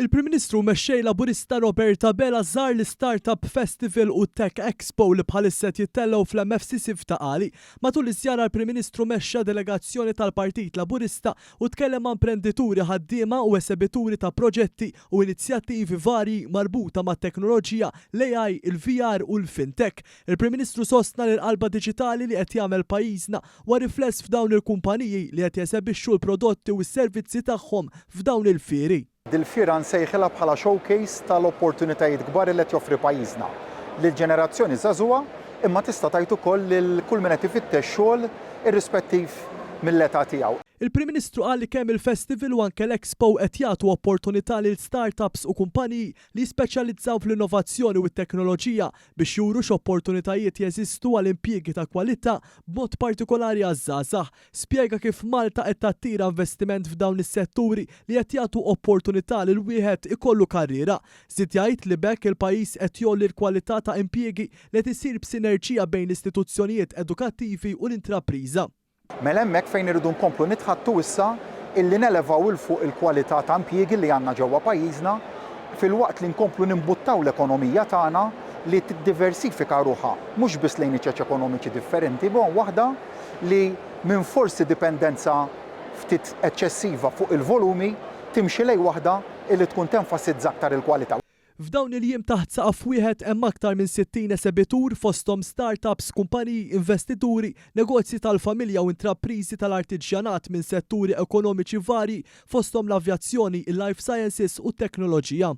Il-Prim Ministru mexxej Laburista Roberta Bela żar l-Startup Festival u Tech Expo li bħalissa jittellgħu fl-MFCC f'Taqali. Matul iż-żjara l-Prim Ministru mexxa delegazzjoni tal-Partit Laburista u tkellem ma' imprendituri ħaddiema u esebituri ta' proġetti u inizjattivi varji marbuta mat-teknoloġija, l-AI, il-VR u l-fintech. Il-Prim Ministru sostna li l-qalba diġitali li qed jagħmel pajjiżna wa rifless f'dawn il-kumpaniji li qed jesebixxu l-prodotti u s-servizzi tagħhom f'dawn il-fieri. Dil-fiera nsejħilha bħala showcase tal-opportunitajiet kbar li qed joffri pajjiżna lill-ġenerazzjoni żagħżugħa imma tista' tgħid ukoll lil kull min qed ifittex xogħol irrispettiv mill-età tiegħu. Il-Prim Ministru qal li kemm il-festival u anke l-Expo qed jagħtu opportunità lil startups u kumpaniji li jispeċjalizzaw fl-innovazzjoni u t-teknoloġija biex juru x'opportunitajiet jeżistu għal impjiegi ta' kwalità b'mod partikolari għaż-żgħażagħ. Spjega kif Malta qed tattira investiment f'dawn is-setturi li qed jagħtu opportunità lil wieħed ikollu karriera. Żied jgħid li bekk il-pajjiż qed jolli l-kwalità ta' impjiegi li qed isir b'sinerġija bejn l-istituzzjonijiet edukattivi u l-intrapriża. Mela hemmhekk fejn irridu nkomplu nitħattu issa illi nelevaw il fuq il-kwalità ta' impjiegi li għandna ġewwa pajjiżna filwaqt li nkomplu nimbuttaw l-ekonomija tagħna li tiddiversifika ruħha mhux biss lejn iċeċ ekonomiċi differenti ma waħda li minn forsi dipendenza ftit eċċessiva fuq il-volumi timxi lejn waħda illi tkun tenfasizza aktar il-kwalità. F'dawn il-jiem taħt saqaf wieħed hemm aktar minn 60 esebitur fosthom startups, kumpaniji, investituri, negozji tal-familja u intrapriżi tal-artiġjanat minn setturi ekonomiċi varji fosthom l-avjazzjoni, il-life sciences u t-teknoloġija.